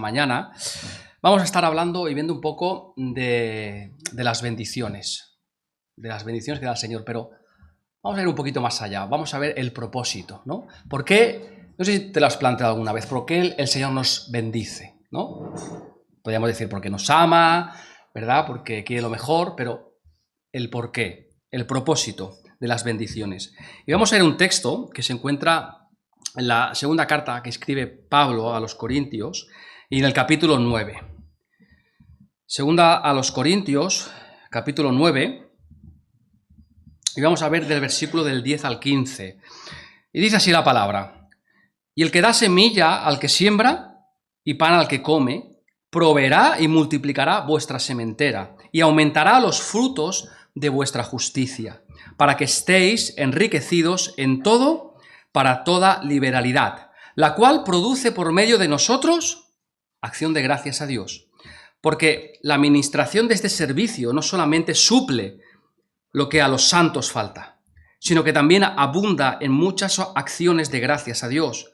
Mañana vamos a estar hablando y viendo un poco de las bendiciones que da el Señor, pero vamos a ir un poquito más allá, vamos a ver el propósito, ¿no? ¿Por qué? No sé si te lo has planteado alguna vez, ¿por qué el Señor nos bendice, ¿no? Podríamos decir porque nos ama, ¿verdad? Porque quiere lo mejor, pero el por qué, el propósito de las bendiciones. Y vamos a ver un texto que se encuentra en la segunda carta que escribe Pablo a los Corintios, y en el capítulo 9. Segunda a los Corintios, capítulo 9, y vamos a ver del versículo del 10 al 15. Y dice así la palabra: y el que da semilla al que siembra y pan al que come, proveerá y multiplicará vuestra sementera, y aumentará los frutos de vuestra justicia, para que estéis enriquecidos en todo para toda liberalidad, la cual produce por medio de nosotros acción de gracias a Dios, porque la administración de este servicio no solamente suple lo que a los santos falta, sino que también abunda en muchas acciones de gracias a Dios,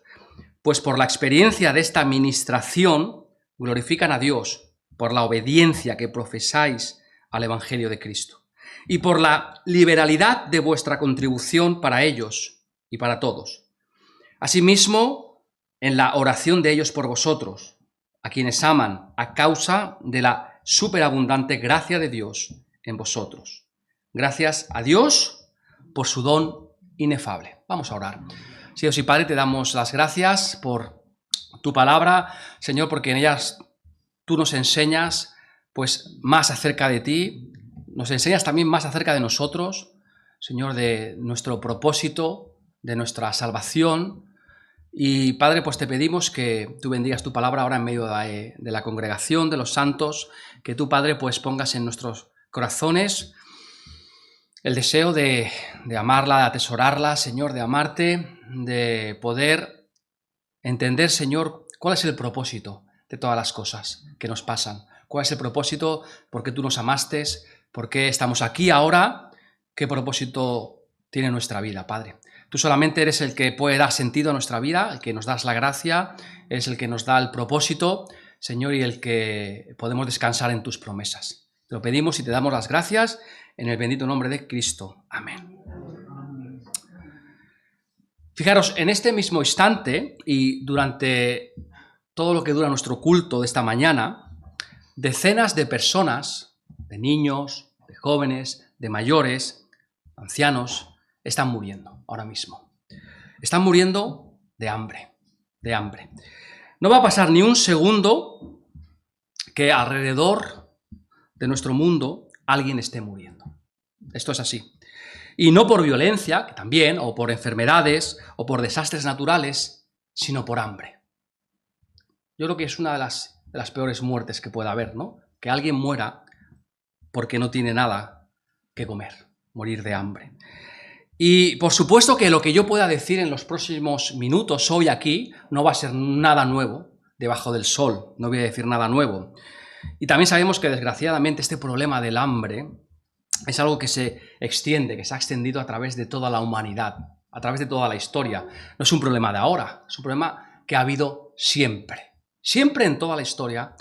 pues por la experiencia de esta administración glorifican a Dios por la obediencia que profesáis al Evangelio de Cristo, y por la liberalidad de vuestra contribución para ellos y para todos. Asimismo, en la oración de ellos por vosotros, a quienes aman a causa de la superabundante gracia de Dios en vosotros. Gracias a Dios por su don inefable. Vamos a orar. Dios y Padre, te damos las gracias por tu palabra, Señor, porque en ellas tú nos enseñas pues más acerca de ti, nos enseñas también más acerca de nosotros, Señor, de nuestro propósito, de nuestra salvación. Y Padre, pues te pedimos que tú bendigas tu palabra ahora en medio de la congregación, de los santos, que tú, Padre, pues pongas en nuestros corazones el deseo de amarla, de atesorarla, Señor, de amarte, de poder entender, Señor, cuál es el propósito de todas las cosas que nos pasan, cuál es el propósito, por qué tú nos amaste, por qué estamos aquí ahora, qué propósito tiene nuestra vida, Padre. Tú solamente eres el que puede dar sentido a nuestra vida, el que nos das la gracia, eres el que nos da el propósito, Señor, y el que podemos descansar en tus promesas. Te lo pedimos y te damos las gracias en el bendito nombre de Cristo. Amén. Fijaros, en este mismo instante y durante todo lo que dura nuestro culto de esta mañana, decenas de personas, de niños, de jóvenes, de mayores, ancianos, están muriendo ahora mismo. Están muriendo de hambre, de hambre. No va a pasar ni un segundo que alrededor de nuestro mundo alguien esté muriendo. Esto es así. Y no por violencia, que también, o por enfermedades, o por desastres naturales, sino por hambre. Yo creo que es una de las peores muertes que pueda haber, ¿no? Que alguien muera porque no tiene nada que comer, morir de hambre. Y por supuesto que lo que yo pueda decir en los próximos minutos hoy aquí no va a ser nada nuevo debajo del sol, no voy a decir nada nuevo. Y también sabemos que desgraciadamente este problema del hambre es algo que se extiende, que se ha extendido a través de toda la humanidad, a través de toda la historia. No es un problema de ahora, es un problema que ha habido siempre. Siempre en toda la historia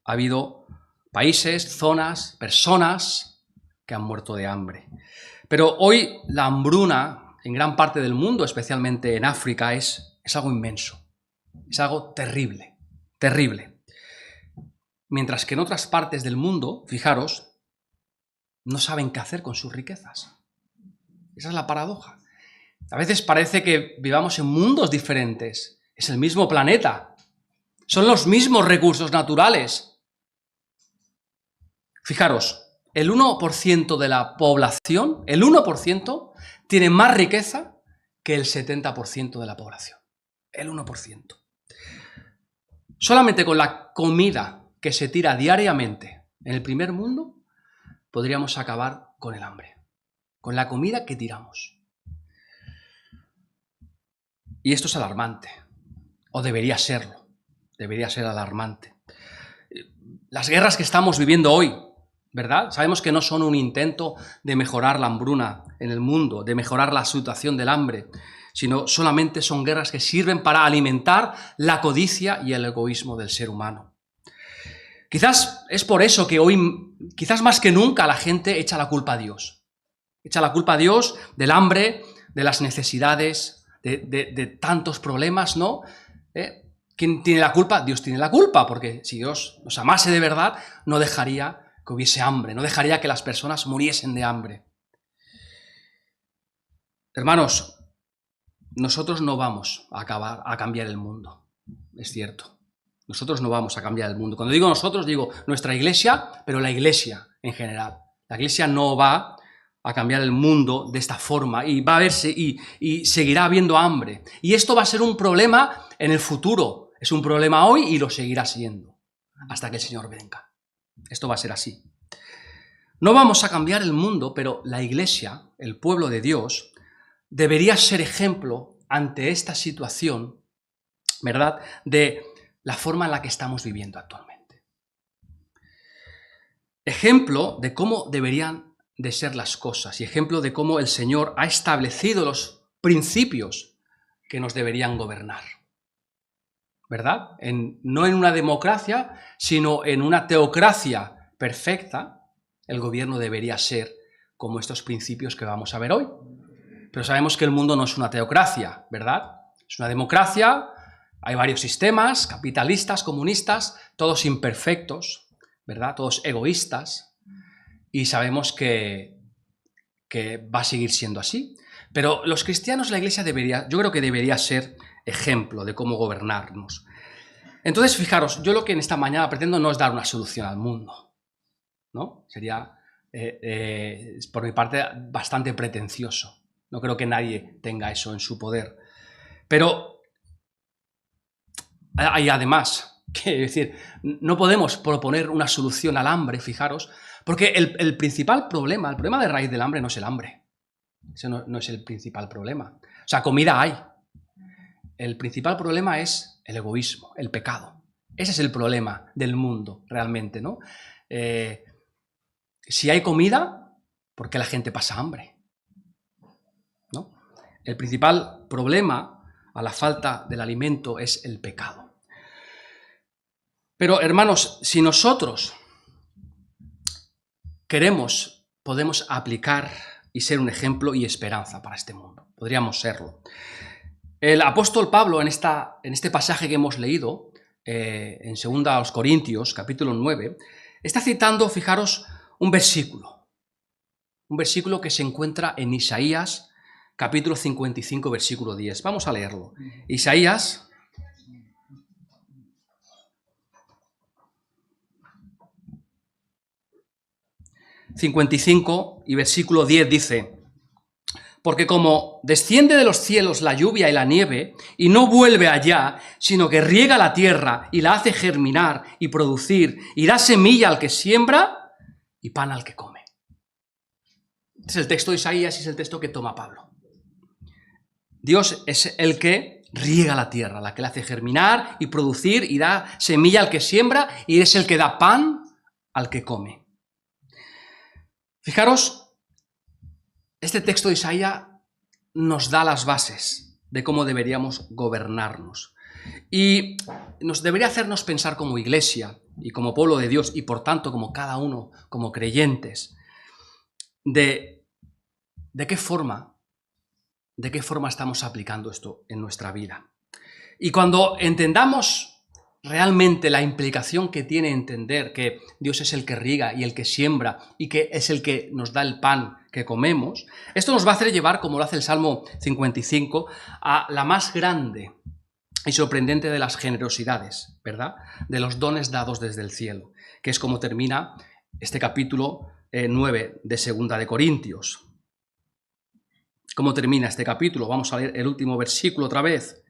ha habido países, zonas, personas que han muerto de hambre. Pero hoy la hambruna en gran parte del mundo, especialmente en África, es algo inmenso, es algo terrible, terrible. Mientras que en otras partes del mundo, fijaros, no saben qué hacer con sus riquezas. Esa es la paradoja. A veces parece que vivamos en mundos diferentes, es el mismo planeta, son los mismos recursos naturales. Fijaros, el 1% de la población, el 1%, tiene más riqueza que el 70% de la población. El 1%. Solamente con la comida que se tira diariamente en el primer mundo, podríamos acabar con el hambre. Con la comida que tiramos. Y esto es alarmante. O debería serlo. Debería ser alarmante. Las guerras que estamos viviendo hoy, ¿verdad? Sabemos que no son un intento de mejorar la hambruna en el mundo, de mejorar la situación del hambre, sino solamente son guerras que sirven para alimentar la codicia y el egoísmo del ser humano. Quizás es por eso que hoy, quizás más que nunca, la gente echa la culpa a Dios. Echa la culpa a Dios del hambre, de las necesidades, de tantos problemas, ¿no? ¿Quién tiene la culpa? Dios tiene la culpa, porque si Dios nos amase de verdad, no dejaría que hubiese hambre, no dejaría que las personas muriesen de hambre. Hermanos, nosotros no vamos a cambiar el mundo, es cierto. Nosotros no vamos a cambiar el mundo. Cuando digo nosotros, digo nuestra iglesia, pero la iglesia en general. La iglesia no va a cambiar el mundo de esta forma y va a verse y seguirá habiendo hambre. Y esto va a ser un problema en el futuro. Es un problema hoy y lo seguirá siendo hasta que el Señor venga. Esto va a ser así. No vamos a cambiar el mundo, pero la iglesia, el pueblo de Dios, debería ser ejemplo ante esta situación, ¿verdad?, de la forma en la que estamos viviendo actualmente. Ejemplo de cómo deberían de ser las cosas y ejemplo de cómo el Señor ha establecido los principios que nos deberían gobernar, ¿verdad? No en una democracia, sino en una teocracia perfecta, el gobierno debería ser como estos principios que vamos a ver hoy. Pero sabemos que el mundo no es una teocracia, ¿verdad? Es una democracia. Hay varios sistemas, capitalistas, comunistas, todos imperfectos, ¿verdad? Todos egoístas, y sabemos que va a seguir siendo así. Pero los cristianos, la iglesia yo creo que debería ser ejemplo de cómo gobernarnos. Entonces, fijaros, yo lo que en esta mañana pretendo no es dar una solución al mundo, ¿no? Sería, por mi parte, bastante pretencioso. No creo que nadie tenga eso en su poder. Pero hay además, quiero decir, no podemos proponer una solución al hambre, fijaros, porque el principal problema, el problema de raíz del hambre no es el hambre. Ese no es el principal problema. O sea, comida hay. El principal problema es el egoísmo, el pecado. Ese es el problema del mundo, realmente, ¿no? Si hay comida, ¿por qué la gente pasa hambre? ¿No? El principal problema a la falta del alimento es el pecado. Pero, hermanos, si nosotros queremos, podemos aplicar y ser un ejemplo y esperanza para este mundo. Podríamos serlo. El apóstol Pablo, en este pasaje que hemos leído, en 2 Corintios, capítulo 9, está citando, fijaros, un versículo que se encuentra en Isaías, capítulo 55, versículo 10. Vamos a leerlo. Isaías 55 y versículo 10 dice: porque como desciende de los cielos la lluvia y la nieve, y no vuelve allá, sino que riega la tierra y la hace germinar y producir, y da semilla al que siembra y pan al que come. Este es el texto de Isaías y es el texto que toma Pablo. Dios es el que riega la tierra, la que la hace germinar y producir, y da semilla al que siembra, y es el que da pan al que come. Fijaros, este texto de Isaías nos da las bases de cómo deberíamos gobernarnos. Y nos debería hacernos pensar como iglesia y como pueblo de Dios, y por tanto como cada uno, como creyentes, de qué forma estamos aplicando esto en nuestra vida. Y cuando entendamos realmente la implicación que tiene entender que Dios es el que riega y el que siembra y que es el que nos da el pan que comemos, esto nos va a hacer llevar, como lo hace el Salmo 55, a la más grande y sorprendente de las generosidades, ¿verdad?, de los dones dados desde el cielo, que es como termina este capítulo 9 de 2 de Corintios. ¿Cómo termina este capítulo? Vamos a leer el último versículo otra vez.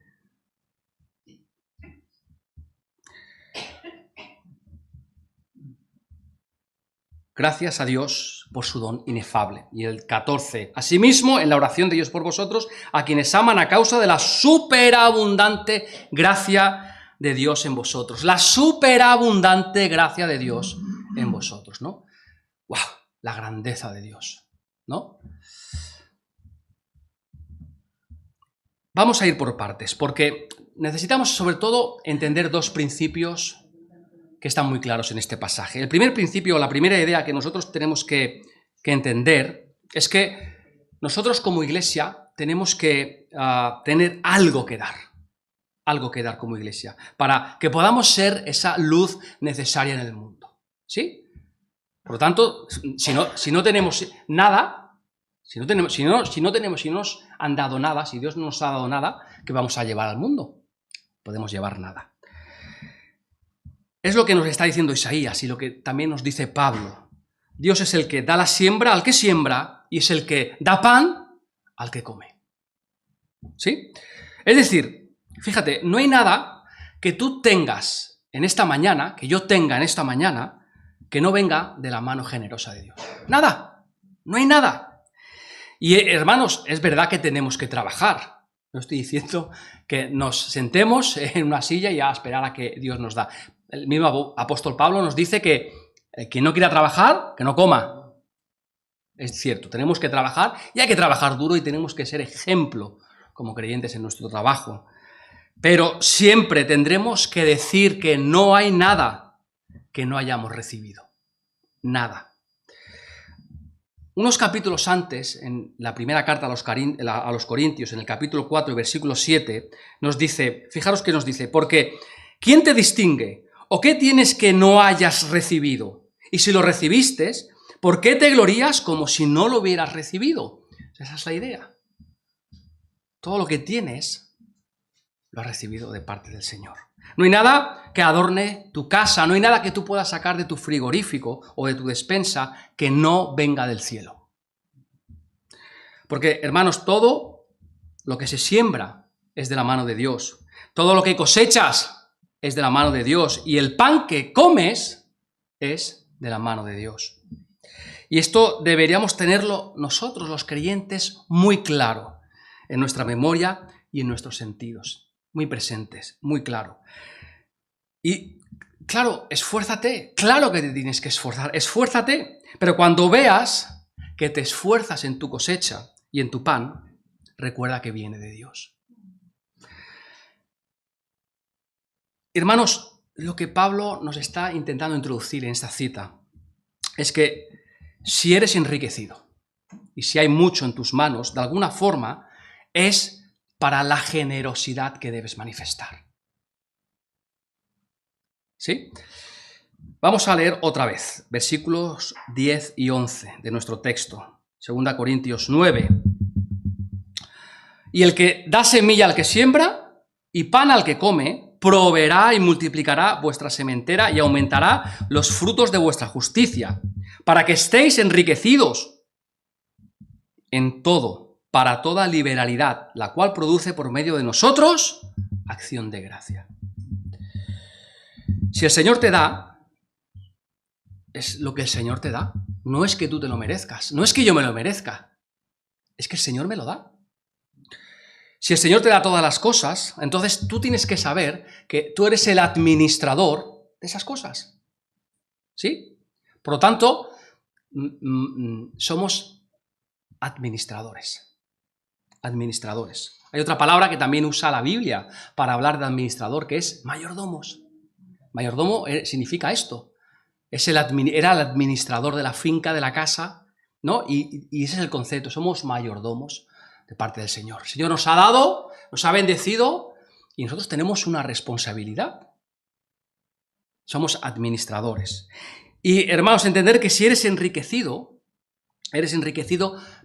Gracias a Dios por su don inefable. Y el 14. Asimismo, en la oración de Dios por vosotros, a quienes aman a causa de la superabundante gracia de Dios en vosotros. La superabundante gracia de Dios en vosotros, ¿no? ¡Wow! La grandeza de Dios, ¿no? vamos a ir por partes, porque necesitamos sobre todo entender dos principios que están muy claros en este pasaje. El primer principio, la primera idea que nosotros tenemos que entender es que nosotros como iglesia tenemos que tener algo que dar como iglesia, para que podamos ser esa luz necesaria en el mundo, ¿sí? Por lo tanto, si no tenemos nada, si no nos han dado nada, si Dios no nos ha dado nada, ¿qué vamos a llevar al mundo? Podemos llevar nada. Es lo que nos está diciendo Isaías y lo que también nos dice Pablo. Dios es el que da la siembra al que siembra y es el que da pan al que come. ¿Sí? Es decir, fíjate, no hay nada que tú tengas en esta mañana, que yo tenga en esta mañana, que no venga de la mano generosa de Dios. Nada, no hay nada. Y hermanos, es verdad que tenemos que trabajar. No estoy diciendo que nos sentemos en una silla y a esperar a que Dios nos da. El mismo apóstol Pablo nos dice que quien no quiera trabajar, que no coma. Es cierto, tenemos que trabajar y hay que trabajar duro y tenemos que ser ejemplo como creyentes en nuestro trabajo. Pero siempre tendremos que decir que no hay nada que no hayamos recibido. Nada. Unos capítulos antes, en la primera carta a los Corintios, en el capítulo 4, versículo 7, nos dice, fijaros que nos dice, porque ¿quién te distingue? ¿O qué tienes que no hayas recibido? Y si lo recibiste, ¿por qué te glorías como si no lo hubieras recibido? Esa es la idea. Todo lo que tienes, lo has recibido de parte del Señor. No hay nada que adorne tu casa, no hay nada que tú puedas sacar de tu frigorífico o de tu despensa que no venga del cielo. Porque, hermanos, todo lo que se siembra es de la mano de Dios. Todo lo que cosechas es de la mano de Dios. Y el pan que comes es de la mano de Dios. Y esto deberíamos tenerlo nosotros, los creyentes, muy claro en nuestra memoria y en nuestros sentidos. Muy presentes, muy claro. Y claro, esfuérzate, claro que te tienes que esforzar, esfuérzate, pero cuando veas que te esfuerzas en tu cosecha y en tu pan, recuerda que viene de Dios. Hermanos, lo que Pablo nos está intentando introducir en esta cita es que si eres enriquecido y si hay mucho en tus manos, de alguna forma es para la generosidad que debes manifestar. ¿Sí? Vamos a leer otra vez, versículos 10 y 11 de nuestro texto, 2 Corintios 9. Y el que da semilla al que siembra y pan al que come, proveerá y multiplicará vuestra sementera y aumentará los frutos de vuestra justicia, para que estéis enriquecidos en todo, para toda liberalidad, la cual produce por medio de nosotros acción de gracia. Si el Señor te da, es lo que el Señor te da. No es que tú te lo merezcas, no es que yo me lo merezca, es que el Señor me lo da. Si el Señor te da todas las cosas, entonces tú tienes que saber que tú eres el administrador de esas cosas. ¿Sí? Por lo tanto, somos administradores. Administradores. Hay otra palabra que también usa la Biblia para hablar de administrador, que es mayordomos. Mayordomo significa esto. Era el administrador de la finca, de la casa, ¿no? Y ese es el concepto. Somos mayordomos de parte del Señor. El Señor nos ha dado, nos ha bendecido y nosotros tenemos una responsabilidad. Somos administradores. Y, hermanos, entender que si eres enriquecido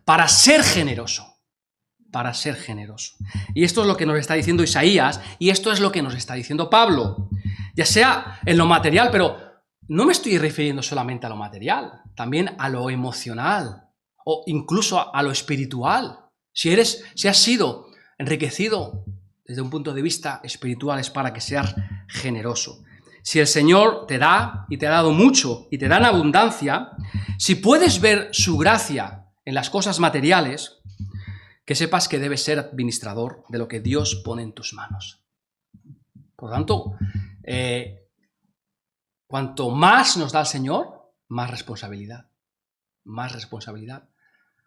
para ser generoso. Para ser generoso. Y esto es lo que nos está diciendo Isaías y esto es lo que nos está diciendo Pablo. Ya sea en lo material, pero no me estoy refiriendo solamente a lo material, también a lo emocional o incluso a lo espiritual. Si has sido enriquecido desde un punto de vista espiritual es para que seas generoso. Si el Señor te da y te ha dado mucho y te da en abundancia, si puedes ver su gracia en las cosas materiales, que sepas que debes ser administrador de lo que Dios pone en tus manos. Por lo tanto, cuanto más nos da el Señor, más responsabilidad. Más responsabilidad.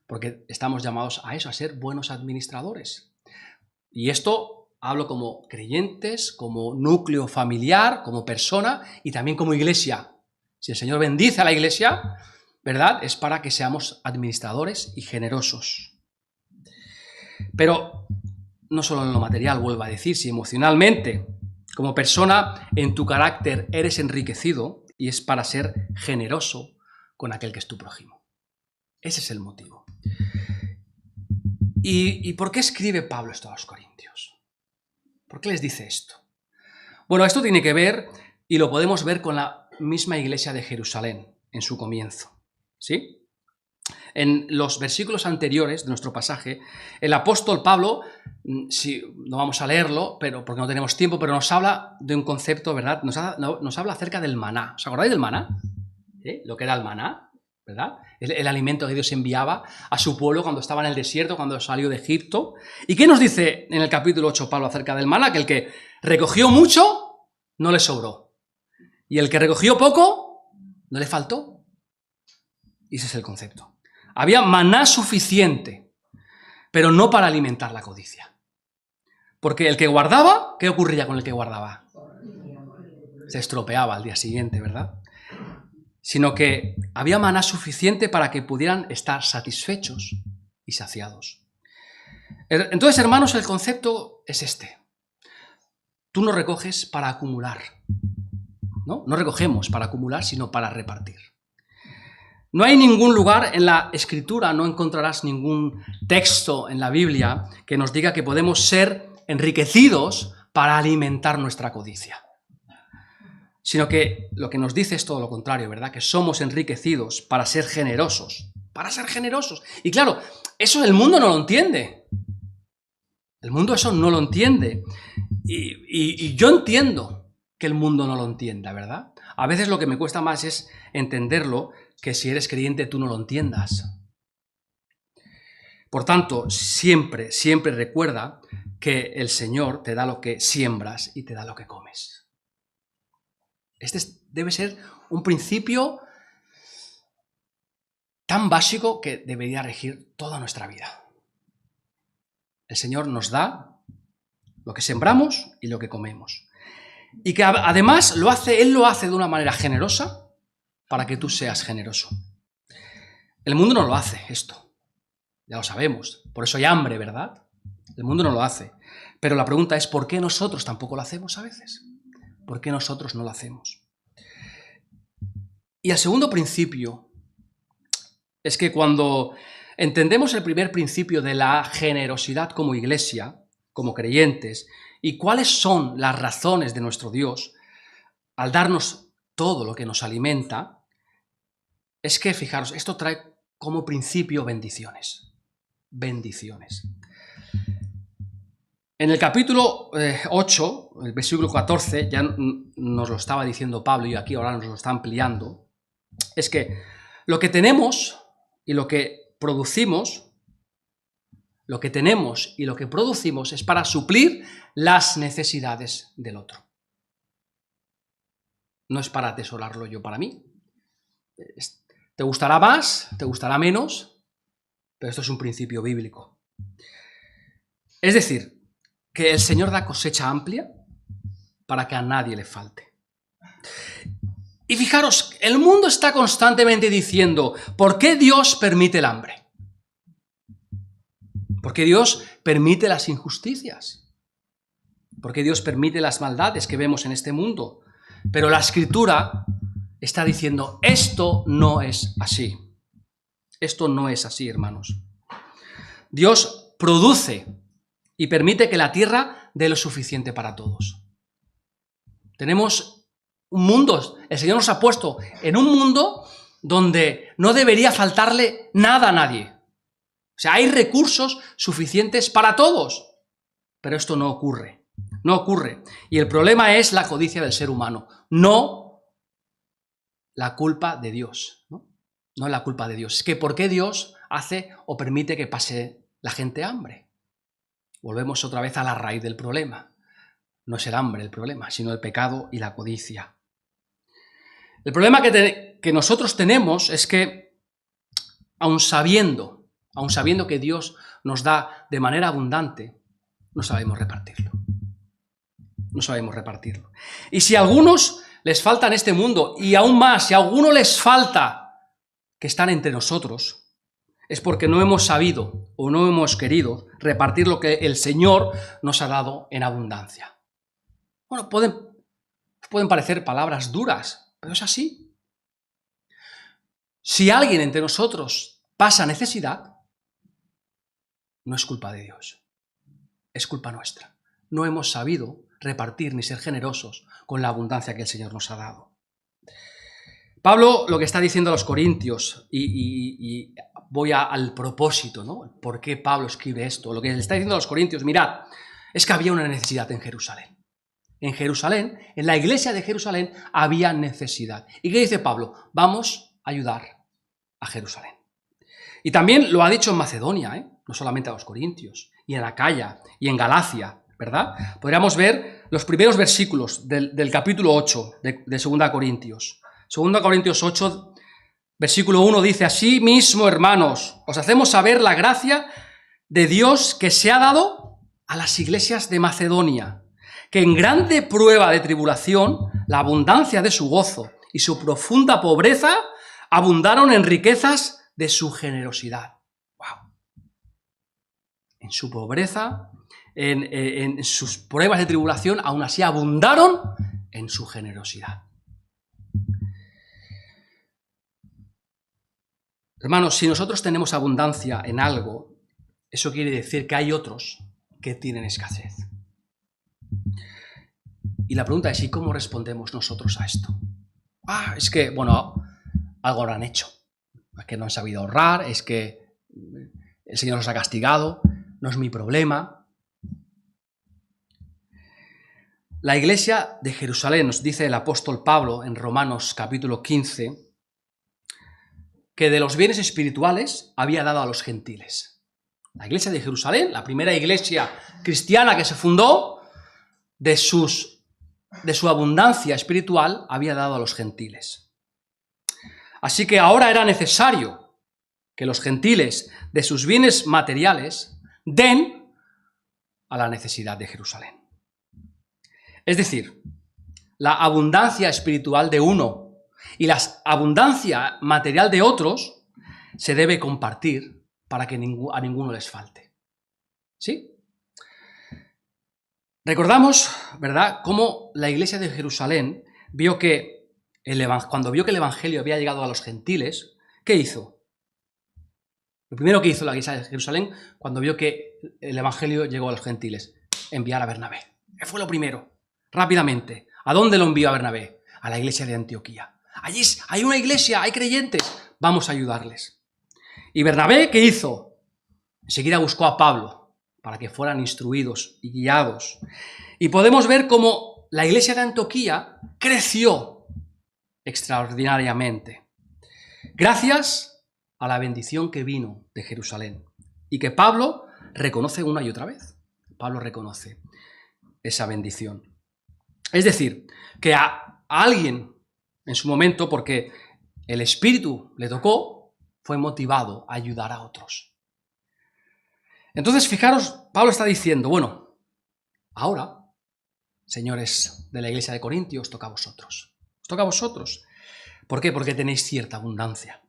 Porque estamos llamados a eso, a ser buenos administradores. Y esto hablo como creyentes, como núcleo familiar, como persona y también como iglesia. Si el Señor bendice a la iglesia, ¿verdad? Es para que seamos administradores y generosos. Pero no solo en lo material, vuelvo a decir, si emocionalmente, como persona, en tu carácter eres enriquecido, y es para ser generoso con aquel que es tu prójimo. Ese es el motivo. ¿Y por qué escribe Pablo esto a los corintios? ¿Por qué les dice esto? Bueno, esto tiene que ver, y lo podemos ver con la misma iglesia de Jerusalén, en su comienzo, ¿sí? En los versículos anteriores de nuestro pasaje, el apóstol Pablo, si, no vamos a leerlo, pero porque no tenemos tiempo, pero nos habla de un concepto, ¿verdad? Nos habla acerca del maná. ¿Os acordáis del maná? ¿Sí? Lo que era el maná, ¿verdad? El alimento que Dios enviaba a su pueblo cuando estaba en el desierto, cuando salió de Egipto. ¿Y qué nos dice en el capítulo 8 Pablo acerca del maná? Que el que recogió mucho, no le sobró. Y el que recogió poco, no le faltó. Y ese es el concepto. Había maná suficiente, pero no para alimentar la codicia. Porque el que guardaba, ¿qué ocurría con el que guardaba? Se estropeaba al día siguiente, ¿verdad? Sino que había maná suficiente para que pudieran estar satisfechos y saciados. Entonces, hermanos, el concepto es este. Tú no recoges para acumular, ¿no? No recogemos para acumular, sino para repartir. No hay ningún lugar en la Escritura, no encontrarás ningún texto en la Biblia que nos diga que podemos ser enriquecidos para alimentar nuestra codicia. Sino que lo que nos dice es todo lo contrario, ¿verdad? Que somos enriquecidos para ser generosos. Para ser generosos. Y claro, eso el mundo no lo entiende. El mundo eso no lo entiende. Y yo entiendo que el mundo no lo entienda, ¿verdad? A veces lo que me cuesta más es entenderlo, que si eres creyente tú no lo entiendas. Por tanto, siempre, siempre recuerda que el Señor te da lo que siembras y te da lo que comes. Este debe ser un principio tan básico que debería regir toda nuestra vida. El Señor nos da lo que sembramos y lo que comemos. Y que además Él lo hace de una manera generosa para que tú seas generoso. El mundo no lo hace esto, ya lo sabemos, por eso hay hambre, ¿verdad? El mundo no lo hace, pero la pregunta es ¿por qué nosotros tampoco lo hacemos a veces? ¿Por qué nosotros no lo hacemos? Y el segundo principio es que cuando entendemos el primer principio de la generosidad como iglesia, como creyentes, y cuáles son las razones de nuestro Dios al darnos todo lo que nos alimenta, es que, fijaros, esto trae como principio bendiciones. Bendiciones. En el capítulo 8, el versículo 14, ya nos lo estaba diciendo Pablo y aquí ahora nos lo está ampliando, es que lo que tenemos y lo que producimos, lo que tenemos y lo que producimos es para suplir las necesidades del otro. No es para atesorarlo yo para mí. Te gustará más, te gustará menos, pero esto es un principio bíblico. Es decir, que el Señor da cosecha amplia para que a nadie le falte. Y fijaros, el mundo está constantemente diciendo, ¿por qué Dios permite el hambre? ¿Por qué Dios permite las injusticias? ¿Por qué Dios permite las maldades que vemos en este mundo? Pero la Escritura está diciendo, esto no es así. Esto no es así, hermanos. Dios produce y permite que la tierra dé lo suficiente para todos. Tenemos un mundo, el Señor nos ha puesto en un mundo donde no debería faltarle nada a nadie. O sea, hay recursos suficientes para todos, pero esto no ocurre. No ocurre. Y el problema es la codicia del ser humano, no la culpa de Dios, ¿no? No es la culpa de Dios. Es que ¿por qué Dios hace o permite que pase la gente hambre? Volvemos otra vez a la raíz del problema. No es el hambre el problema, sino el pecado y la codicia. El problema que nosotros tenemos es que, aun sabiendo que Dios nos da de manera abundante, no sabemos repartirlo. No sabemos repartirlo. Y si a algunos les falta en este mundo, y aún más, si a alguno les falta que están entre nosotros, es porque no hemos sabido o no hemos querido repartir lo que el Señor nos ha dado en abundancia. Bueno, pueden parecer palabras duras, pero es así. Si alguien entre nosotros pasa necesidad, no es culpa de Dios, es culpa nuestra. No hemos sabido repartir ni ser generosos con la abundancia que el Señor nos ha dado. Pablo lo que está diciendo a los corintios, y voy al propósito, ¿no? ¿Por qué Pablo escribe esto? Lo que le está diciendo a los corintios, mirad, es que había una necesidad en Jerusalén. En Jerusalén, en la iglesia de Jerusalén, había necesidad. ¿Y qué dice Pablo? Vamos a ayudar a Jerusalén. Y también lo ha dicho en Macedonia, no solamente a los corintios, y en Acaya, y en Galacia, ¿verdad? Podríamos ver los primeros versículos del capítulo 8 de 2 Corintios. 2 Corintios 8, versículo 1 dice: así mismo, hermanos, os hacemos saber la gracia de Dios que se ha dado a las iglesias de Macedonia, que en grande prueba de tribulación, la abundancia de su gozo y su profunda pobreza abundaron en riquezas de su generosidad. ¡Wow! En su pobreza, en sus pruebas de tribulación, aún así abundaron en su generosidad. Hermanos, si nosotros tenemos abundancia en algo, eso quiere decir que hay otros que tienen escasez. Y la pregunta es, ¿y cómo respondemos nosotros a esto? Es que, bueno, algo lo han hecho. Es que no han sabido ahorrar, es que el Señor nos ha castigado, no es mi problema. La iglesia de Jerusalén, nos dice el apóstol Pablo en Romanos capítulo 15, que de los bienes espirituales había dado a los gentiles. La iglesia de Jerusalén, la primera iglesia cristiana que se fundó, de su abundancia espiritual había dado a los gentiles. Así que ahora era necesario que los gentiles de sus bienes materiales den a la necesidad de Jerusalén. Es decir, la abundancia espiritual de uno y la abundancia material de otros se debe compartir para que a ninguno les falte. ¿Sí? Recordamos, ¿verdad?, cómo la iglesia de Jerusalén vio que cuando vio que el evangelio había llegado a los gentiles, ¿qué hizo? Lo primero que hizo la iglesia de Jerusalén cuando vio que el evangelio llegó a los gentiles, enviar a Bernabé. Fue lo primero, rápidamente. ¿A dónde lo envió a Bernabé? A la iglesia de Antioquía. Allí hay una iglesia, hay creyentes, vamos a ayudarles. ¿Y Bernabé qué hizo? Enseguida buscó a Pablo para que fueran instruidos y guiados. Y podemos ver cómo la iglesia de Antioquía creció extraordinariamente, gracias a la bendición que vino de Jerusalén y que Pablo reconoce una y otra vez. Pablo reconoce esa bendición. Es decir, que a alguien en su momento, porque el Espíritu le tocó, fue motivado a ayudar a otros. Entonces, fijaros, Pablo está diciendo, bueno, ahora, señores de la iglesia de Corintios, os toca a vosotros. Os toca a vosotros. ¿Por qué? Porque tenéis cierta abundancia.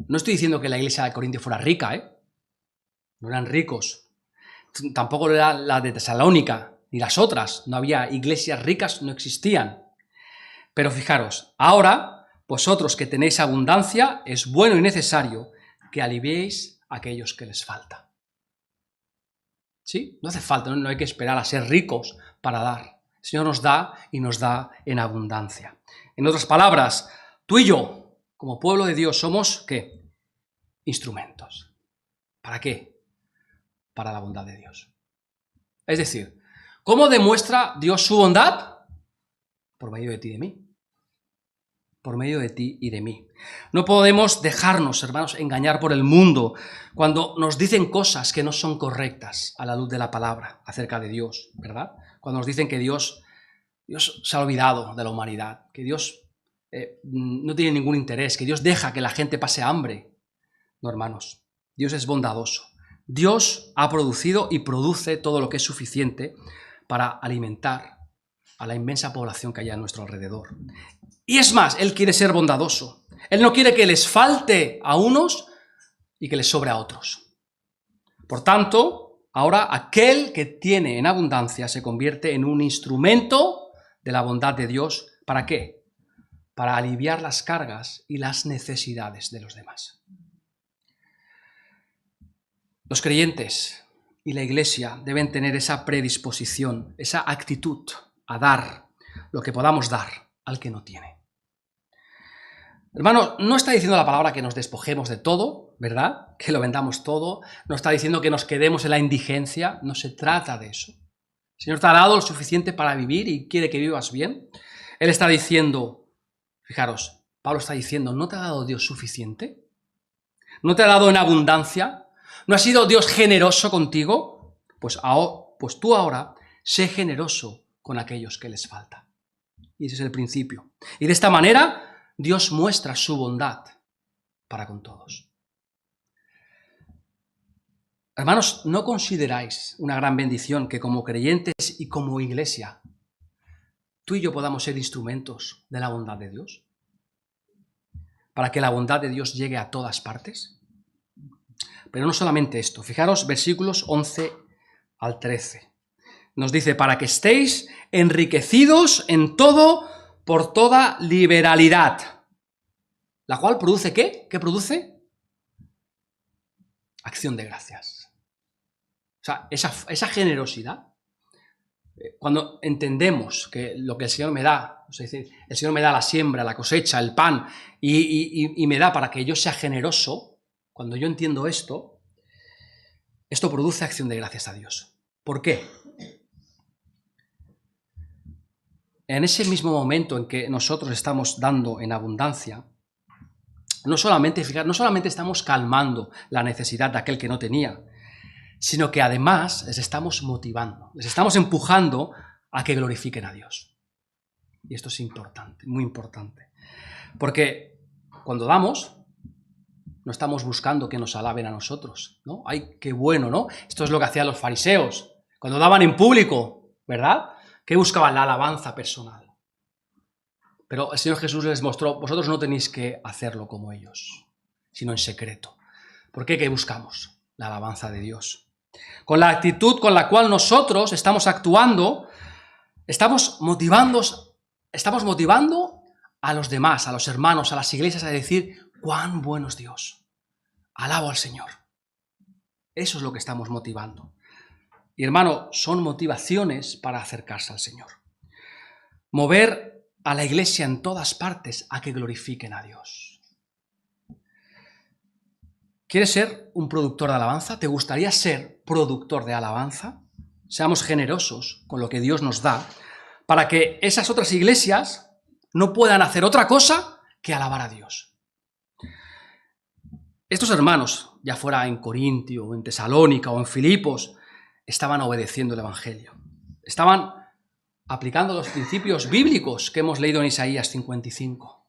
No estoy diciendo que la iglesia de Corintios fuera rica, no eran ricos. Tampoco era la de Tesalónica, ni las otras. No había iglesias ricas, no existían. Pero fijaros, ahora, vosotros que tenéis abundancia, es bueno y necesario que aliviéis a aquellos que les falta. ¿Sí? No hace falta, no hay que esperar a ser ricos para dar. El Señor nos da y nos da en abundancia. En otras palabras, tú y yo, como pueblo de Dios, somos, ¿qué? Instrumentos. ¿Para qué? Para la bondad de Dios. Es decir, ¿cómo demuestra Dios su bondad? Por medio de ti y de mí. Por medio de ti y de mí. No podemos dejarnos, hermanos, engañar por el mundo cuando nos dicen cosas que no son correctas a la luz de la palabra acerca de Dios, ¿verdad? Cuando nos dicen que Dios se ha olvidado de la humanidad, que Dios no tiene ningún interés, que Dios deja que la gente pase hambre. No, hermanos, Dios es bondadoso. Dios ha producido y produce todo lo que es suficiente para alimentar a la inmensa población que hay a nuestro alrededor. Y es más, Él quiere ser bondadoso. Él no quiere que les falte a unos y que les sobre a otros. Por tanto, ahora aquel que tiene en abundancia se convierte en un instrumento de la bondad de Dios. ¿Para qué? Para aliviar las cargas y las necesidades de los demás. Los creyentes y la Iglesia deben tener esa predisposición, esa actitud a dar lo que podamos dar al que no tiene. Hermano, no está diciendo la palabra que nos despojemos de todo, ¿verdad? Que lo vendamos todo. No está diciendo que nos quedemos en la indigencia. No se trata de eso. El Señor te ha dado lo suficiente para vivir y quiere que vivas bien. Él está diciendo, fijaros, Pablo está diciendo, ¿no te ha dado Dios suficiente? ¿No te ha dado en abundancia? ¿No ha sido Dios generoso contigo? Pues tú ahora sé generoso con aquellos que les falta. Y ese es el principio. Y de esta manera Dios muestra su bondad para con todos. Hermanos, ¿no consideráis una gran bendición que como creyentes y como iglesia tú y yo podamos ser instrumentos de la bondad de Dios? Para que la bondad de Dios llegue a todas partes. Pero no solamente esto. Fijaros, versículos 11 al 13. Nos dice, para que estéis enriquecidos en todo por toda liberalidad. ¿La cual produce qué? ¿Qué produce? Acción de gracias. O sea, esa generosidad. Cuando entendemos que lo que el Señor me da, es decir, el Señor me da la siembra, la cosecha, el pan, y me da para que yo sea generoso, cuando yo entiendo esto produce acción de gracias a Dios. ¿Por qué? En ese mismo momento en que nosotros estamos dando en abundancia, no solamente estamos calmando la necesidad de aquel que no tenía, sino que además les estamos motivando, les estamos empujando a que glorifiquen a Dios. Y esto es importante, muy importante. Porque cuando damos, no estamos buscando que nos alaben a nosotros, ¿no? ¡Ay, qué bueno!, ¿no? Esto es lo que hacían los fariseos. Cuando daban en público, ¿verdad? ¿Qué buscaban? La alabanza personal. Pero el Señor Jesús les mostró, vosotros no tenéis que hacerlo como ellos, sino en secreto. ¿Por qué? ¿Qué buscamos? La alabanza de Dios. Con la actitud con la cual nosotros estamos actuando, estamos motivando a los demás, a los hermanos, a las iglesias a decir, ¡cuán bueno es Dios! Alabo al Señor. Eso es lo que estamos motivando. Y hermano, son motivaciones para acercarse al Señor. Mover a la iglesia en todas partes a que glorifiquen a Dios. ¿Quieres ser un productor de alabanza? ¿Te gustaría ser productor de alabanza? Seamos generosos con lo que Dios nos da para que esas otras iglesias no puedan hacer otra cosa que alabar a Dios. Estos hermanos, ya fuera en Corintio, o en Tesalónica, o en Filipos, estaban obedeciendo el Evangelio. Estaban aplicando los principios bíblicos que hemos leído en Isaías 55.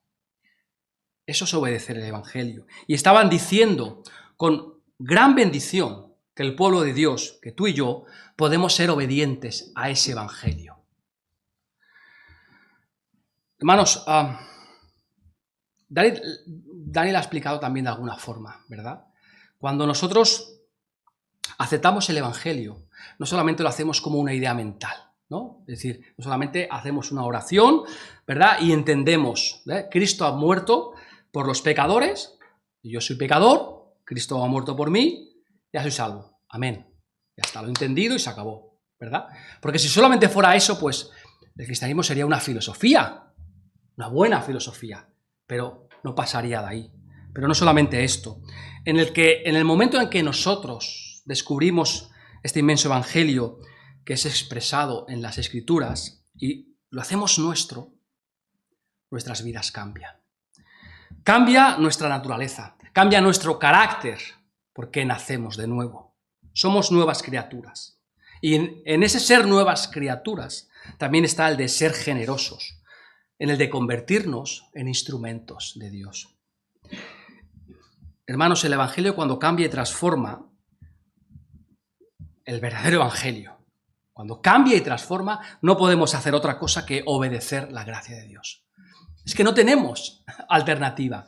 Eso es obedecer el Evangelio. Y estaban diciendo con gran bendición que el pueblo de Dios, que tú y yo, podemos ser obedientes a ese Evangelio. Hermanos, Daniel ha explicado también de alguna forma, ¿verdad? Cuando nosotros aceptamos el Evangelio, no solamente lo hacemos como una idea mental, ¿no? Es decir, no solamente hacemos una oración, ¿verdad? Y entendemos, Cristo ha muerto por los pecadores, yo soy pecador, Cristo ha muerto por mí, ya soy salvo. Amén. Ya está, lo he entendido y se acabó, ¿verdad? Porque si solamente fuera eso, pues el cristianismo sería una filosofía, una buena filosofía, pero no pasaría de ahí. Pero no solamente esto, en el momento en que nosotros descubrimos este inmenso evangelio que es expresado en las Escrituras y lo hacemos nuestro, nuestras vidas cambian. Cambia nuestra naturaleza, cambia nuestro carácter, porque nacemos de nuevo. Somos nuevas criaturas. Y en ese ser nuevas criaturas también está el de ser generosos, en el de convertirnos en instrumentos de Dios. Hermanos, el Evangelio cuando cambia y transforma, el verdadero evangelio, cuando cambia y transforma, no podemos hacer otra cosa que obedecer la gracia de Dios. Es que no tenemos alternativa.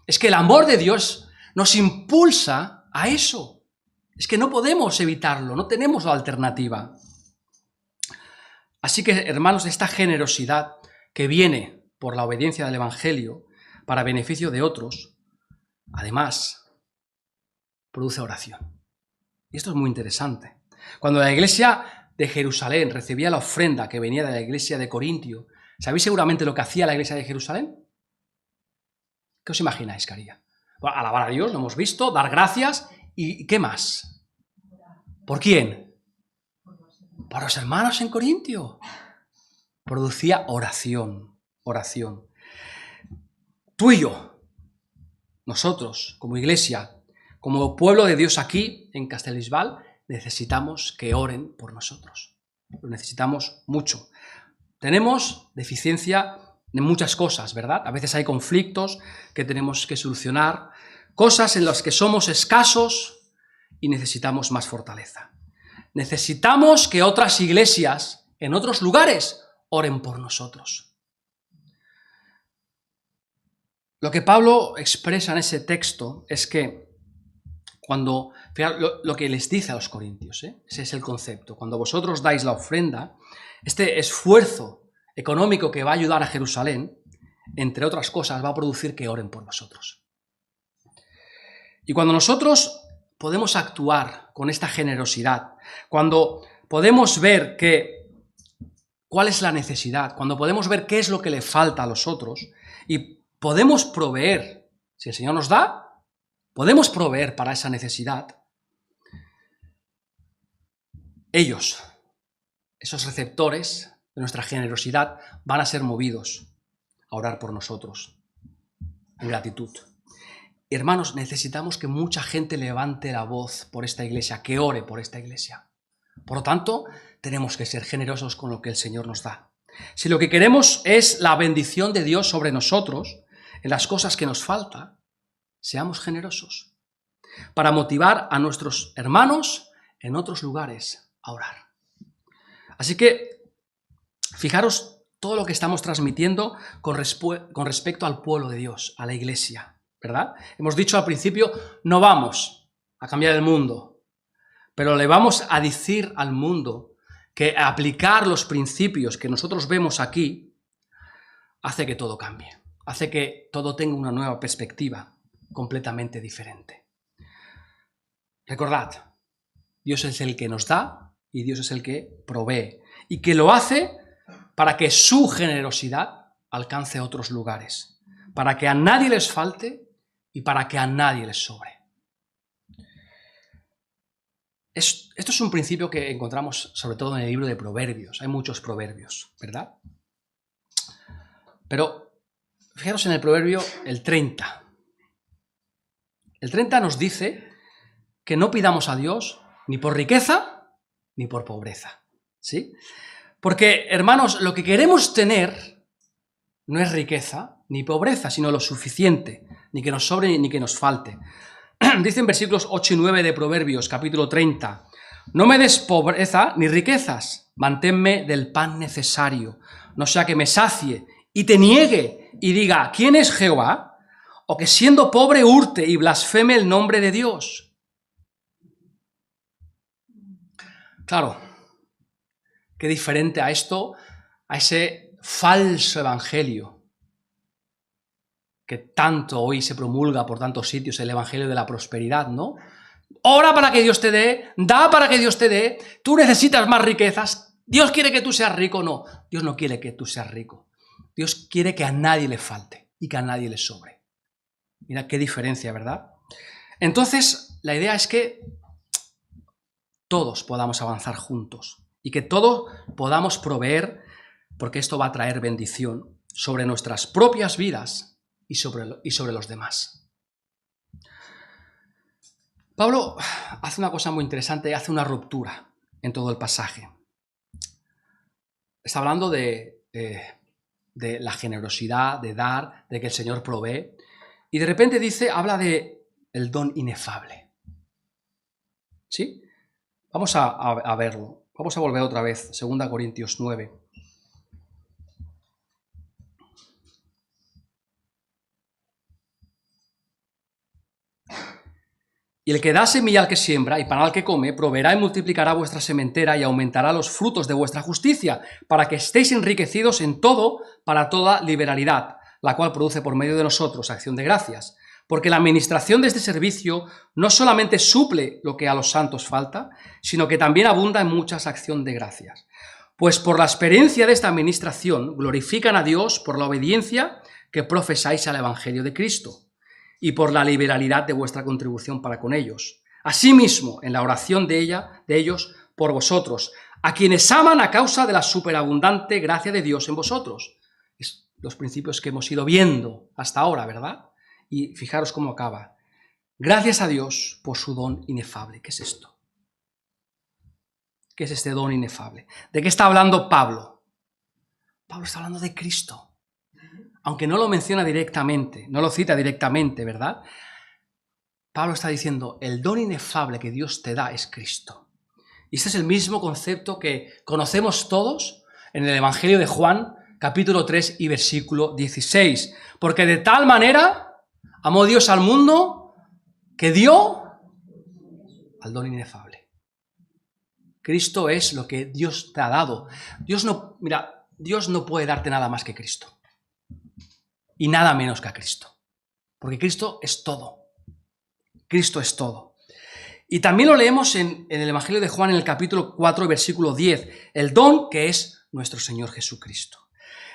Es que el amor de Dios nos impulsa a eso. Es que no podemos evitarlo, no tenemos la alternativa. Así que, hermanos, esta generosidad que viene por la obediencia del evangelio para beneficio de otros, además, produce oración. Y esto es muy interesante. Cuando la iglesia de Jerusalén recibía la ofrenda que venía de la iglesia de Corintio, ¿sabéis seguramente lo que hacía la iglesia de Jerusalén? ¿Qué os imagináis que haría? Bueno, alabar a Dios, lo hemos visto, dar gracias, ¿y qué más? ¿Por quién? Por los hermanos en Corintio. Producía oración, oración. Tú y yo, nosotros, como iglesia, como pueblo de Dios aquí, en Castellbisbal, necesitamos que oren por nosotros. Lo necesitamos mucho. Tenemos deficiencia de muchas cosas, ¿verdad? A veces hay conflictos que tenemos que solucionar, cosas en las que somos escasos y necesitamos más fortaleza. Necesitamos que otras iglesias en otros lugares oren por nosotros. Lo que Pablo expresa en ese texto es que cuando, fijaros, lo que les dice a los corintios, ese es el concepto, cuando vosotros dais la ofrenda, este esfuerzo económico que va a ayudar a Jerusalén, entre otras cosas, va a producir que oren por vosotros. Y cuando nosotros podemos actuar con esta generosidad, cuando podemos ver cuál es la necesidad, cuando podemos ver qué es lo que le falta a los otros y podemos proveer, si el Señor nos da, podemos proveer para esa necesidad, ellos, esos receptores de nuestra generosidad, van a ser movidos a orar por nosotros en gratitud. Hermanos, necesitamos que mucha gente levante la voz por esta iglesia, que ore por esta iglesia. Por lo tanto, tenemos que ser generosos con lo que el Señor nos da. Si lo que queremos es la bendición de Dios sobre nosotros, en las cosas que nos falta, seamos generosos para motivar a nuestros hermanos en otros lugares a orar. Así que, fijaros todo lo que estamos transmitiendo con respecto al pueblo de Dios, a la iglesia, ¿verdad? Hemos dicho al principio, no vamos a cambiar el mundo, pero le vamos a decir al mundo que aplicar los principios que nosotros vemos aquí hace que todo cambie, hace que todo tenga una nueva perspectiva completamente diferente. Recordad, Dios es el que nos da y Dios es el que provee y que lo hace para que su generosidad alcance otros lugares, para que a nadie les falte y para que a nadie les sobre. Esto es un principio que encontramos sobre todo en el libro de Proverbios. Hay muchos proverbios, ¿verdad? Pero fijaros en el proverbio el 30. El 30 nos dice que no pidamos a Dios ni por riqueza ni por pobreza, ¿sí? Porque, hermanos, lo que queremos tener no es riqueza ni pobreza, sino lo suficiente, ni que nos sobre ni que nos falte. Dicen versículos 8 y 9 de Proverbios, capítulo 30, no me des pobreza ni riquezas, manténme del pan necesario, no sea que me sacie y te niegue y diga, ¿quién es Jehová? O que siendo pobre hurte y blasfeme el nombre de Dios. Claro, qué diferente a esto, a ese falso evangelio que tanto hoy se promulga por tantos sitios, el evangelio de la prosperidad, ¿no? Ora para que Dios te dé, da para que Dios te dé, tú necesitas más riquezas, Dios quiere que tú seas rico, no, Dios no quiere que tú seas rico, Dios quiere que a nadie le falte y que a nadie le sobre. Mira qué diferencia, ¿verdad? Entonces, la idea es que todos podamos avanzar juntos y que todos podamos proveer, porque esto va a traer bendición sobre nuestras propias vidas y sobre los demás. Pablo hace una cosa muy interesante, hace una ruptura en todo el pasaje. Está hablando de la generosidad, de dar, de que el Señor provee, y de repente habla de el don inefable. ¿Sí? Vamos a verlo. Vamos a volver otra vez, 2 Corintios 9. Y el que da semilla al que siembra y pan al que come, proveerá y multiplicará vuestra sementera y aumentará los frutos de vuestra justicia, para que estéis enriquecidos en todo para toda liberalidad, la cual produce por medio de nosotros acción de gracias. Porque la administración de este servicio no solamente suple lo que a los santos falta, sino que también abunda en muchas acciones de gracias. Pues por la experiencia de esta administración glorifican a Dios por la obediencia que profesáis al Evangelio de Cristo, y por la liberalidad de vuestra contribución para con ellos. Asimismo, en la oración de ellos por vosotros, a quienes aman a causa de la superabundante gracia de Dios en vosotros. Es los principios que hemos ido viendo hasta ahora, ¿verdad? Y fijaros cómo acaba. Gracias a Dios por su don inefable. ¿Qué es esto? ¿Qué es este don inefable? ¿De qué está hablando Pablo? Pablo está hablando de Cristo. Aunque no lo menciona directamente, no lo cita directamente, ¿verdad? Pablo está diciendo, el don inefable que Dios te da es Cristo. Y este es el mismo concepto que conocemos todos en el Evangelio de Juan, capítulo 3 y versículo 16. Porque de tal manera amó Dios al mundo que dio al don inefable. Cristo es lo que Dios te ha dado. Dios no puede darte nada más que Cristo. Y nada menos que a Cristo. Porque Cristo es todo. Cristo es todo. Y también lo leemos en el Evangelio de Juan en el capítulo 4, versículo 10. El don que es nuestro Señor Jesucristo.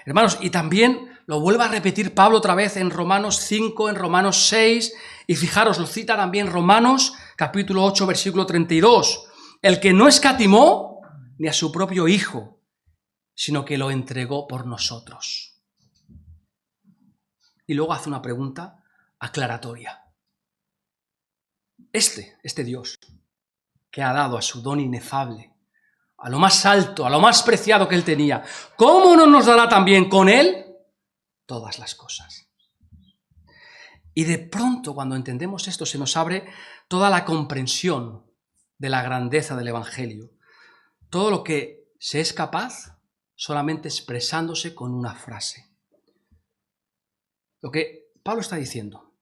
Hermanos, y también lo vuelve a repetir Pablo otra vez en Romanos 5, en Romanos 6. Y fijaros, lo cita también Romanos capítulo 8, versículo 32. El que no escatimó ni a su propio Hijo, sino que lo entregó por nosotros. Y luego hace una pregunta aclaratoria. Este Dios que ha dado a su don inefable, a lo más alto, a lo más preciado que él tenía, ¿cómo no nos dará también con él todas las cosas? Y de pronto, cuando entendemos esto, se nos abre toda la comprensión de la grandeza del Evangelio. Todo lo que se es capaz solamente expresándose con una frase. Lo que Pablo está diciendo,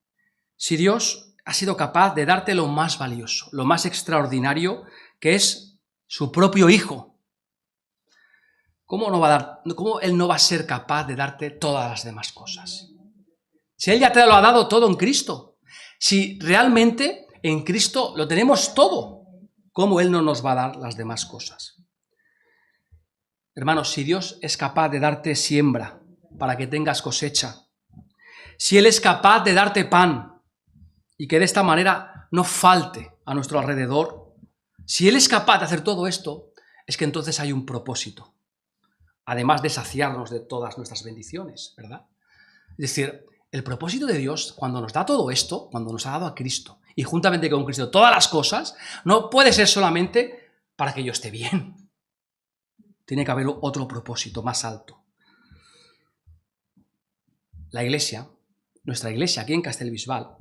si Dios ha sido capaz de darte lo más valioso, lo más extraordinario, que es su propio Hijo, ¿cómo Él no va a ser capaz de darte todas las demás cosas? Si Él ya te lo ha dado todo en Cristo, si realmente en Cristo lo tenemos todo, ¿cómo Él no nos va a dar las demás cosas? Hermanos, si Dios es capaz de darte siembra para que tengas cosecha, si Él es capaz de darte pan y que de esta manera no falte a nuestro alrededor, si Él es capaz de hacer todo esto, es que entonces hay un propósito, además de saciarnos de todas nuestras bendiciones, ¿verdad? Es decir, el propósito de Dios, cuando nos da todo esto, cuando nos ha dado a Cristo, y juntamente con Cristo todas las cosas, no puede ser solamente para que yo esté bien. Tiene que haber otro propósito más alto. La Iglesia, nuestra Iglesia aquí en Castellbisbal,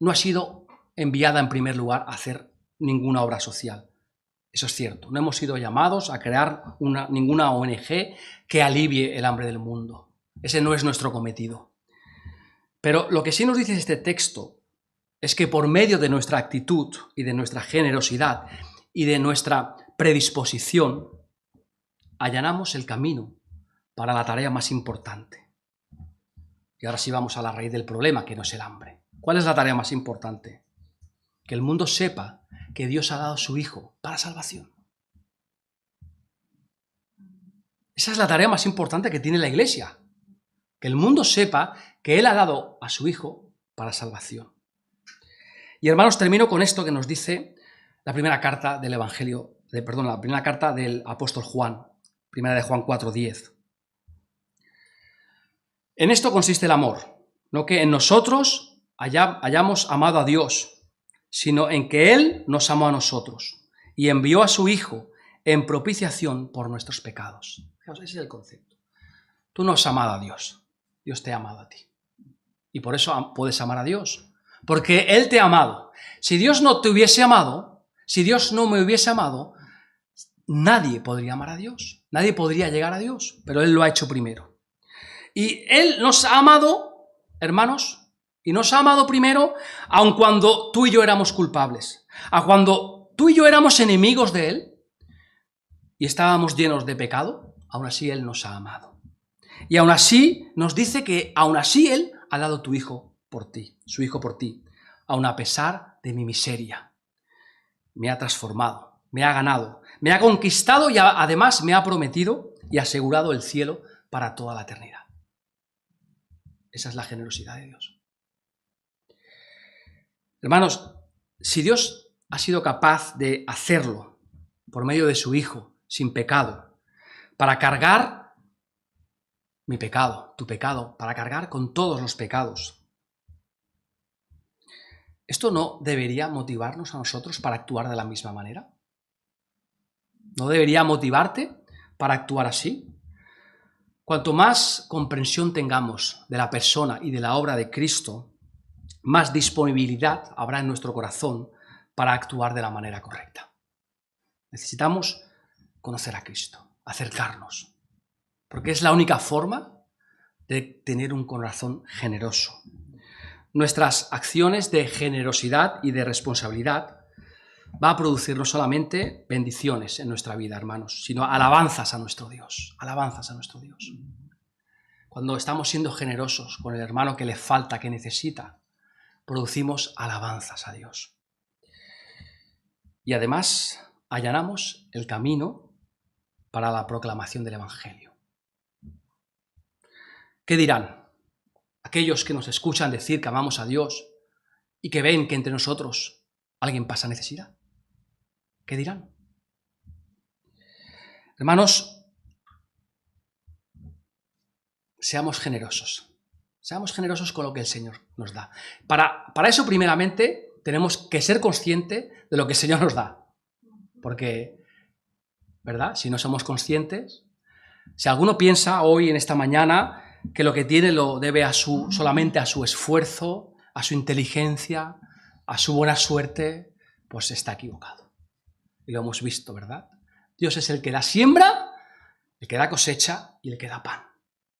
no ha sido enviada en primer lugar a hacer ninguna obra social. Eso es cierto. No hemos sido llamados a crear ninguna ONG que alivie el hambre del mundo. Ese no es nuestro cometido. Pero lo que sí nos dice este texto es que por medio de nuestra actitud y de nuestra generosidad y de nuestra predisposición, allanamos el camino para la tarea más importante. Y ahora sí vamos a la raíz del problema, que no es el hambre. ¿Cuál es la tarea más importante? Que el mundo sepa que Dios ha dado a su Hijo para salvación. Esa es la tarea más importante que tiene la Iglesia. Que el mundo sepa que Él ha dado a su Hijo para salvación. Y hermanos, termino con esto que nos dice la primera carta del la primera carta del apóstol Juan, primera de Juan 4:10. En esto consiste el amor, no que en nosotros hayamos amado a Dios, sino en que Él nos amó a nosotros y envió a su Hijo en propiciación por nuestros pecados. Ese es el concepto. Tú no has amado a Dios, Dios te ha amado a ti. Y por eso puedes amar a Dios, porque Él te ha amado. Si Dios no te hubiese amado, Si Dios no me hubiese amado, nadie podría amar a Dios, nadie podría llegar a Dios, pero Él lo ha hecho primero. Y Él nos ha amado, hermanos, y nos ha amado primero, aun cuando tú y yo éramos culpables, aun cuando tú y yo éramos enemigos de Él y estábamos llenos de pecado, aún así Él nos ha amado. Y aún así nos dice que aún así Él ha dado tu hijo por ti, su hijo por ti, aun a pesar de mi miseria. Me ha transformado, me ha ganado, me ha conquistado y además me ha prometido y asegurado el cielo para toda la eternidad. Esa es la generosidad de Dios. Hermanos, si Dios ha sido capaz de hacerlo por medio de su Hijo, sin pecado, para cargar mi pecado, tu pecado, para cargar con todos los pecados, ¿esto no debería motivarnos a nosotros para actuar de la misma manera? ¿No debería motivarte para actuar así? Cuanto más comprensión tengamos de la persona y de la obra de Cristo, más disponibilidad habrá en nuestro corazón para actuar de la manera correcta. Necesitamos conocer a Cristo, acercarnos, porque es la única forma de tener un corazón generoso. Nuestras acciones de generosidad y de responsabilidad va a producir no solamente bendiciones en nuestra vida, hermanos, sino alabanzas a nuestro Dios, alabanzas a nuestro Dios. Cuando estamos siendo generosos con el hermano que le falta, que necesita, producimos alabanzas a Dios. Y además allanamos el camino para la proclamación del Evangelio. ¿Qué dirán aquellos que nos escuchan decir que amamos a Dios y que ven que entre nosotros alguien pasa necesidad? ¿Qué dirán? Hermanos, seamos generosos con lo que el Señor nos da. Para eso, primeramente, tenemos que ser conscientes de lo que el Señor nos da. Porque, ¿verdad? Si no somos conscientes, si alguno piensa hoy, en esta mañana, que lo que tiene lo debe solamente a su esfuerzo, a su inteligencia, a su buena suerte, pues está equivocado. Y lo hemos visto, ¿verdad? Dios es el que da siembra, el que da cosecha y el que da pan.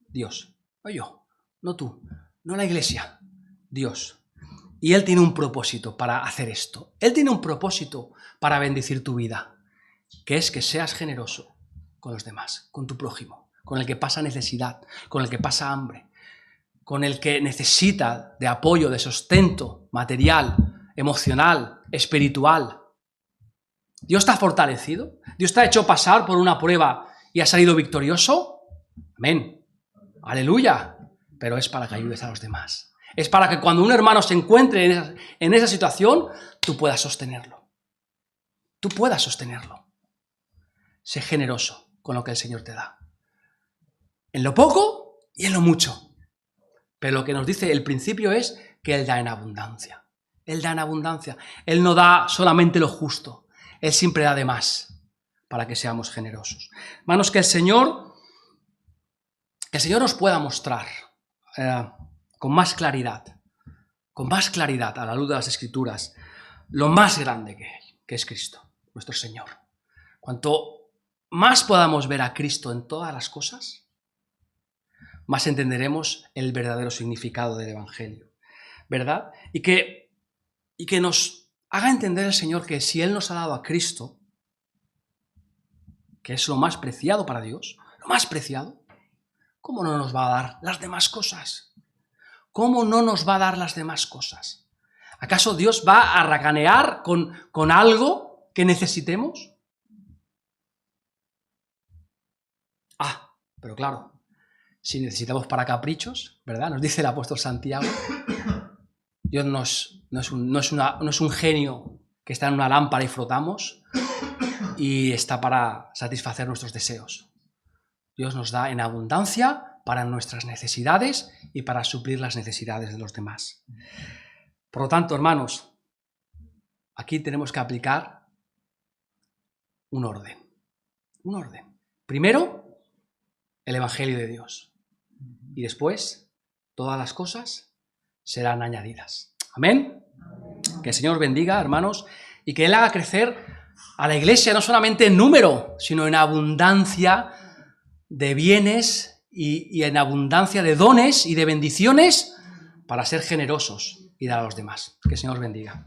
Dios, no yo, no tú, no la iglesia, Dios. Y Él tiene un propósito para hacer esto. Él tiene un propósito para bendecir tu vida, que es que seas generoso con los demás, con tu prójimo, con el que pasa necesidad, con el que pasa hambre, con el que necesita de apoyo, de sustento material, emocional, espiritual. ¿Dios te ha fortalecido? ¿Dios te ha hecho pasar por una prueba y has salido victorioso? Amén. Aleluya. Pero es para que ayudes a los demás. Es para que cuando un hermano se encuentre en esa situación, tú puedas sostenerlo. Tú puedas sostenerlo. Sé generoso con lo que el Señor te da. En lo poco y en lo mucho. Pero lo que nos dice el principio es que Él da en abundancia. Él da en abundancia. Él no da solamente lo justo. Él siempre da de más para que seamos generosos. Hermanos, que el Señor nos pueda mostrar con más claridad a la luz de las Escrituras, lo más grande que es Cristo, nuestro Señor. Cuanto más podamos ver a Cristo en todas las cosas, más entenderemos el verdadero significado del Evangelio, ¿verdad? Y que nos haga entender el Señor que si Él nos ha dado a Cristo, que es lo más preciado para Dios, lo más preciado, ¿cómo no nos va a dar las demás cosas? ¿Cómo no nos va a dar las demás cosas? ¿Acaso Dios va a racanear con algo que necesitemos? Pero claro, si necesitamos para caprichos, ¿verdad? Nos dice el apóstol Santiago, Dios no es un genio que está en una lámpara y frotamos y está para satisfacer nuestros deseos. Dios nos da en abundancia para nuestras necesidades y para suplir las necesidades de los demás. Por lo tanto, hermanos, aquí tenemos que aplicar un orden. Un orden. Primero, el Evangelio de Dios. Y después, todas las cosas serán añadidas. Amén. Que el Señor bendiga, hermanos, y que Él haga crecer a la Iglesia no solamente en número, sino en abundancia de bienes y en abundancia de dones y de bendiciones para ser generosos y dar a los demás. Que el Señor os bendiga.